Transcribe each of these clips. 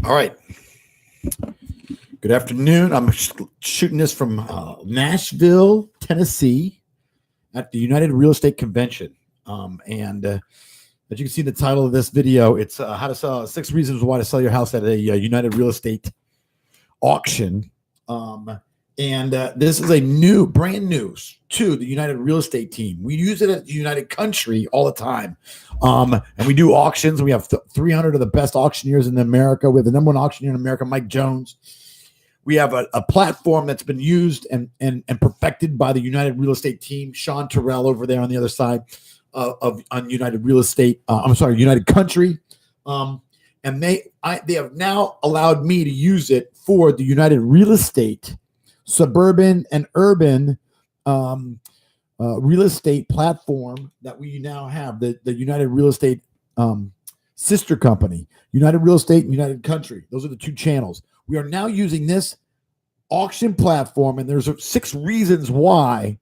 All right. Good afternoon. I'm shooting this from Nashville, Tennessee at the United Real Estate Convention. As you can see in the title of this video, it's how to sell 6 reasons why to sell your house at a United Real Estate auction. This is a brand new to the United Real Estate team. We use it at the United Country all the time. And we do auctions. We have 300 of the best auctioneers in America. We have the number 1 auctioneer in America, Mike Jones. We have a platform that's been used and perfected by the United Real Estate team. Sean Terrell over there on the other side on United Real Estate. United Country. And they have now allowed me to use it for the United Real Estate suburban and urban real estate platform that we now have, the United Real Estate sister company, United Real Estate and United Country. Those are the 2 channels. We are now using this auction platform, and there's 6 reasons why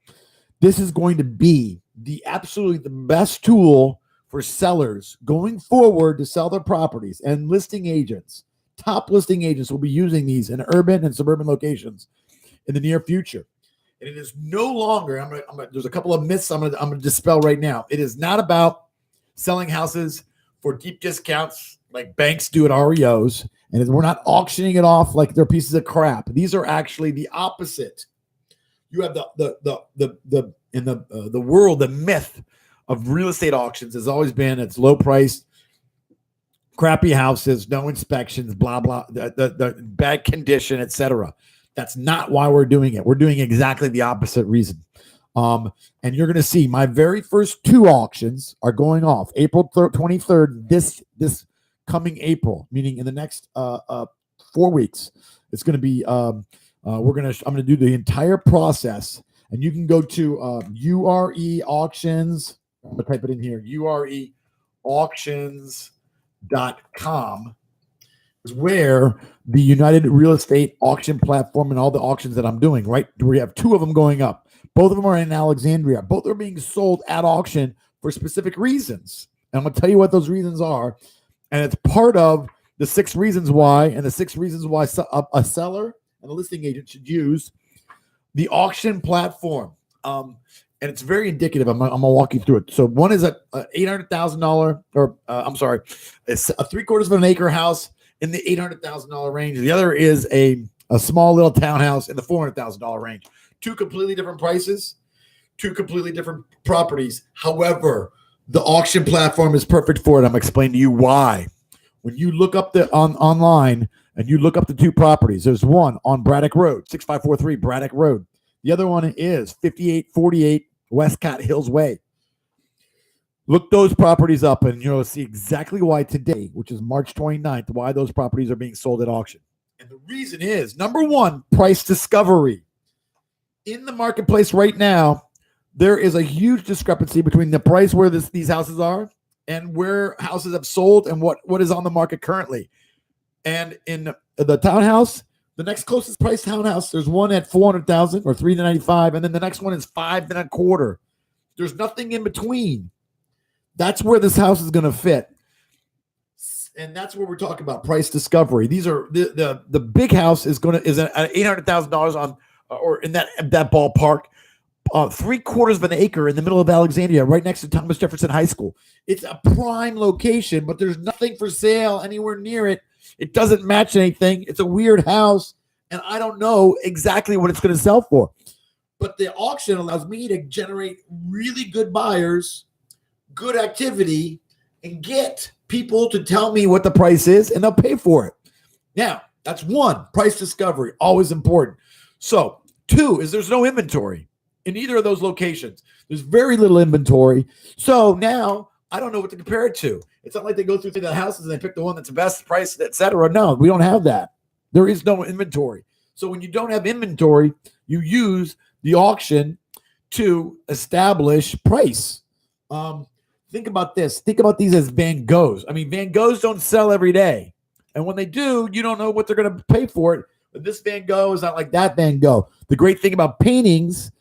this is going to be absolutely the best tool for sellers going forward to sell their properties. And listing agents, top listing agents, will be using these in urban and suburban locations in the near future. And it is no longer, there's a couple of myths I'm gonna dispel right now. It is not about selling houses for deep discounts like banks do at REOs, and we're not auctioning it off like they're pieces of crap. These are actually the opposite. You have the world, the myth of real estate auctions has always been it's low priced, crappy houses, no inspections, blah blah, the bad condition, etc. That's not why we're doing it. We're doing exactly the opposite reason. And you're going to see my very first 2 auctions are going off April 23rd, this coming April, meaning in the next 4 weeks. It's going to be, I'm going to do the entire process, and you can go to URE auctions. I'm going to type it in here, ureauctions.com. where the United Real Estate auction platform and all the auctions that I'm doing, right? We have 2 of them going up. Both of them are in Alexandria. Both are being sold at auction for specific reasons. And I'm going to tell you what those reasons are. And it's part of the 6 reasons why, and the 6 reasons why a seller and a listing agent should use the auction platform. And it's very indicative. I'm going to walk you through it. So one is a $800,000, it's a 3/4 of an acre house in the $800,000 range. The other is a small little townhouse in the $400,000 range. 2 completely different prices, 2 completely different properties. However, the auction platform is perfect for it. I'm explaining to you why. When you look up online and you look up the 2 properties, there's one on Braddock Road, 6543 Braddock Road. The other one is 5848 Westcott Hills Way. Look those properties up, and you'll see exactly why today, which is March 29th, why those properties are being sold at auction. And the reason is, number 1, price discovery. In the marketplace right now, there is a huge discrepancy between the price where these houses are and where houses have sold and what is on the market currently. And in the townhouse, the next closest price townhouse, there's one at $400,000 or $395,000, and then the next one is $525,000. There's nothing in between. That's where this house is going to fit. And that's where we're talking about price discovery. These are the big house is at $800,000 on or in that ballpark. 3/4 of an acre in the middle of Alexandria, right next to Thomas Jefferson High School. It's a prime location, but there's nothing for sale anywhere near it. It doesn't match anything. It's a weird house, and I don't know exactly what it's going to sell for. But the auction allows me to generate really good buyers, good activity, and get people to tell me what the price is, and they'll pay for it. Now, that's 1, price discovery, always important. So 2 is there's no inventory in either of those locations. There's very little inventory. So now I don't know what to compare it to. It's not like they go through the houses and they pick the one that's the best price, et cetera. No, we don't have that. There is no inventory. So when you don't have inventory, you use the auction to establish price. Think about this. Think about these as Van Goghs. I mean, Van Goghs don't sell every day. And when they do, you don't know what they're going to pay for it. But this Van Gogh is not like that Van Gogh. The great thing about paintings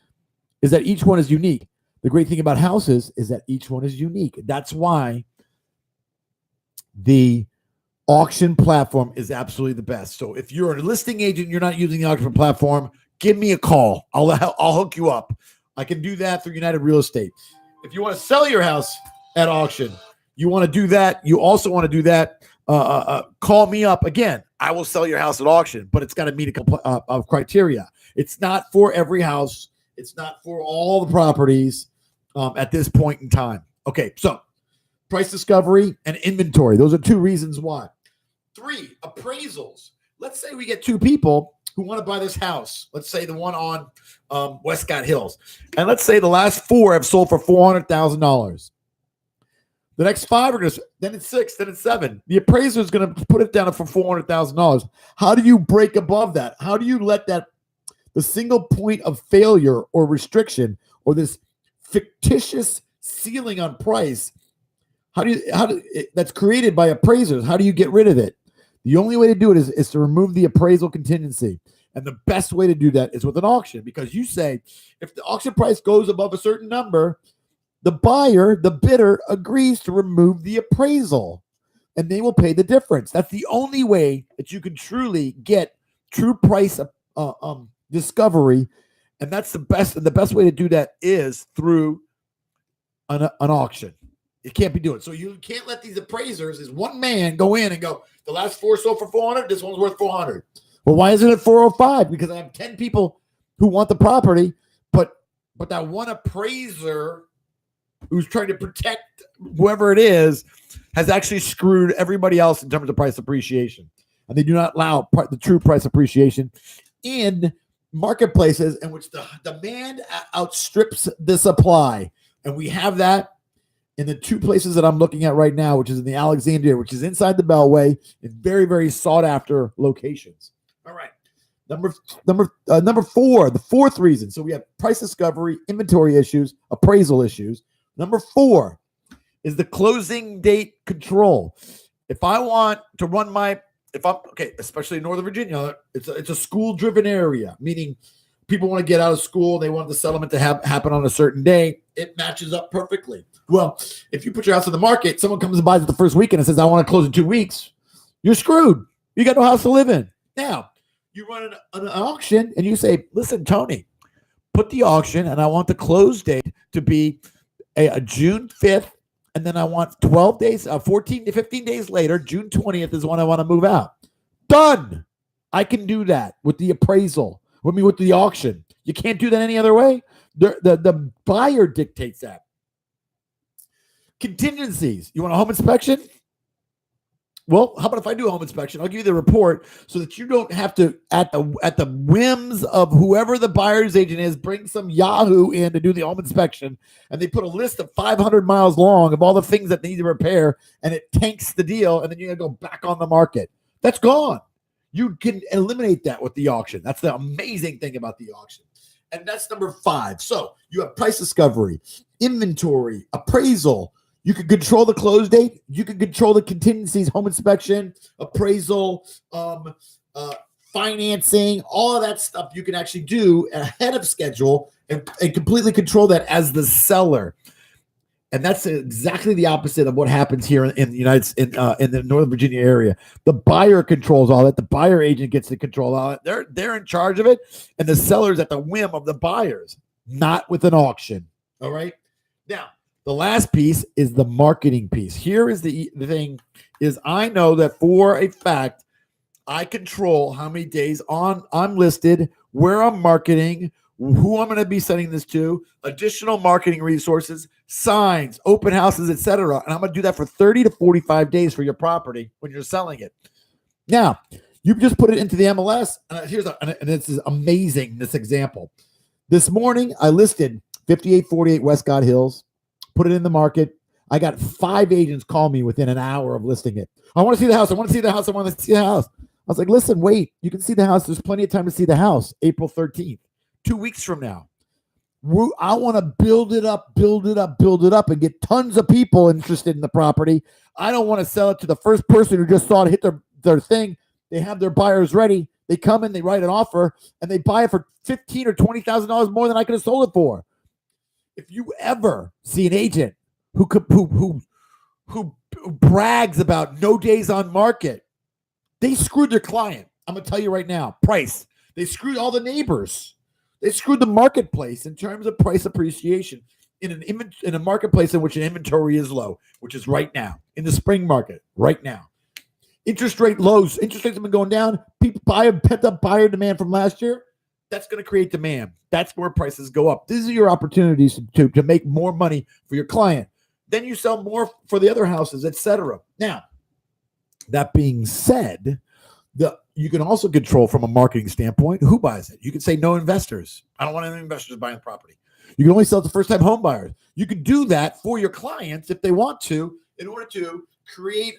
is that each one is unique. The great thing about houses is that each one is unique. That's why the auction platform is absolutely the best. So if you're a listing agent, you're not using the auction platform, give me a call. I'll hook you up. I can do that through United Real Estate. If you want to sell your house at auction, you want to do that. You also want to do that. Call me up again. I will sell your house at auction, but it's got to meet a couple of criteria. It's not for every house. It's not for all the properties at this point in time. Okay, so price discovery and inventory. Those are two reasons why. 3, appraisals. Let's say we get 2 people who want to buy this house. Let's say the one on Westcott Hills. And let's say the last 4 have sold for $400,000. The next 5 are going to, then it's 6, then it's 7. The appraiser is going to put it down for $400,000. How do you break above that? How do you let that, the single point of failure or restriction or this fictitious ceiling on price, that's created by appraisers, how do you get rid of it? The only way to do it is to remove the appraisal contingency. And the best way to do that is with an auction, because you say, if the auction price goes above a certain number, the buyer, the bidder, agrees to remove the appraisal, and they will pay the difference. That's the only way that you can truly get true price discovery, and that's the best. And the best way to do that is through an auction. It can't be doing. So you can't let these appraisers, as one man, go in and go, the last 4 sold for 400. This one's worth 400. Well, why isn't it 405? Because I have 10 people who want the property, but that one appraiser who's trying to protect whoever it is has actually screwed everybody else in terms of price appreciation. And they do not allow the true price appreciation in marketplaces in which the demand outstrips the supply. And we have that in the 2 places that I'm looking at right now, which is in the Alexandria, which is inside the Beltway, in very, very sought after locations. All right. Number 4, the 4th reason. So we have price discovery, inventory issues, appraisal issues. Number 4 is the closing date control. If I want to run especially in Northern Virginia, it's a school-driven area, meaning people want to get out of school. They want the settlement to happen on a certain day. It matches up perfectly. Well, if you put your house on the market, someone comes and buys it the first weekend and says, I want to close in 2 weeks. You're screwed. You got no house to live in. Now, you run an auction and you say, listen, Tony, put the auction and I want the close date to be a June 5th. And then I want 12 days, 14 to 15 days later, June 20th is when I want to move out. Done. I can do that with the appraisal. With the auction. You can't do that any other way. The buyer dictates that. Contingencies. You want a home inspection? Well, how about if I do a home inspection? I'll give you the report so that you don't have to, at the whims of whoever the buyer's agent is, bring some Yahoo in to do the home inspection, and they put a list of 500 miles long of all the things that need to repair, and it tanks the deal, and then you got to go back on the market. That's gone. You can eliminate that with the auction. That's the amazing thing about the auction. And that's number 5. So you have price discovery, inventory, appraisal. You can control the close date. You can control the contingencies, home inspection, appraisal, financing, all of that stuff you can actually do ahead of schedule and completely control that as the seller. And that's exactly the opposite of what happens here in the in the Northern Virginia area. The buyer controls all that. The buyer agent gets to control all that. They're in charge of it, and the seller's at the whim of the buyers, not with an auction. All right. Now, the last piece is the marketing piece. Here is the thing: is I know that for a fact, I control how many days I'm listed, where I'm marketing, who I'm going to be sending this to, additional marketing resources, signs, open houses, etc. And I'm going to do that for 30 to 45 days for your property when you're selling it. Now, you just put it into the MLS. And this is amazing, this example. This morning, I listed 5848 Westcott Hills, put it in the market. I got 5 agents call me within an hour of listing it. I want to see the house. I want to see the house. I want to see the house. I was like, listen, wait. You can see the house. There's plenty of time to see the house. April 13th. 2 weeks from now. I want to build it up, and get tons of people interested in the property. I don't want to sell it to the first person who just saw it hit their thing. They have their buyers ready. They come in, they write an offer, and they buy it for $15,000 or $20,000 more than I could have sold it for. If you ever see an agent who who brags about no days on market, they screwed their client. I'm going to tell you right now, price. They screwed all the neighbors. They screwed the marketplace in terms of price appreciation in a marketplace in which an inventory is low, which is right now, in the spring market, right now. Interest rate lows. Interest rates have been going down. People buy pent up buyer demand from last year. That's going to create demand. That's where prices go up. These are your opportunities to make more money for your client. Then you sell more for the other houses, etc. Now, that being said, you can also control from a marketing standpoint who buys it. You can say no investors. I don't want any investors buying the property. You can only sell it to first-time home buyers. You can do that for your clients if they want to, in order to create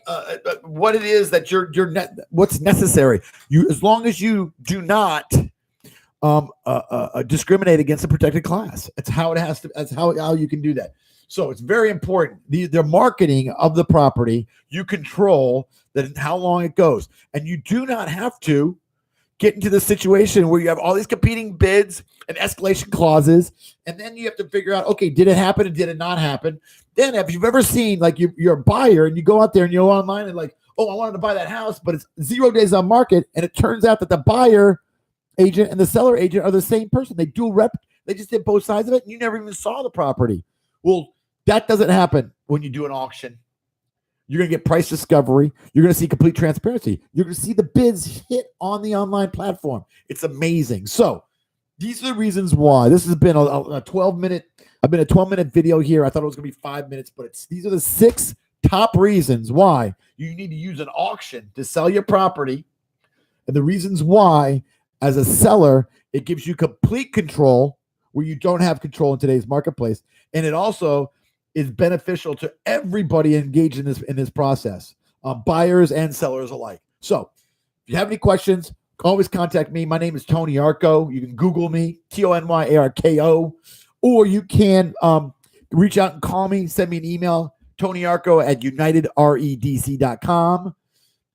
what it is that what's necessary. As long as you do not discriminate against a protected class. That's how it has to. That's how you can do that. So it's very important. The marketing of the property, you control that, how long it goes, and you do not have to get into the situation where you have all these competing bids and escalation clauses, and then you have to figure out, okay, did it happen and did it not happen? Then if you've ever seen, like, you're a buyer and you go out there and you go online and like, oh, I wanted to buy that house, but it's 0 days on market, and it turns out that the buyer agent and the seller agent are the same person. They dual rep. They just did both sides of it, and you never even saw the property. Well, that doesn't happen when you do an auction. You're going to get price discovery. You're going to see complete transparency. You're going to see the bids hit on the online platform. It's amazing. So these are the reasons why. This has been a 12-minute. I've been a 12-minute video here. I thought it was going to be 5 minutes, but these are the 6 top reasons why you need to use an auction to sell your property, and the reasons why, as a seller, it gives you complete control where you don't have control in today's marketplace, and it also is beneficial to everybody engaged in this process, buyers and sellers alike. So if you have any questions, always contact me. My name is Tony Arco. You can Google me, TonyArko, or you can reach out and call me, send me an email, TonyArco@unitedredc.com,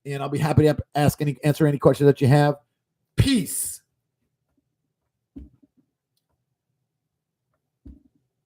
and I'll be happy to answer any questions that you have. Peace.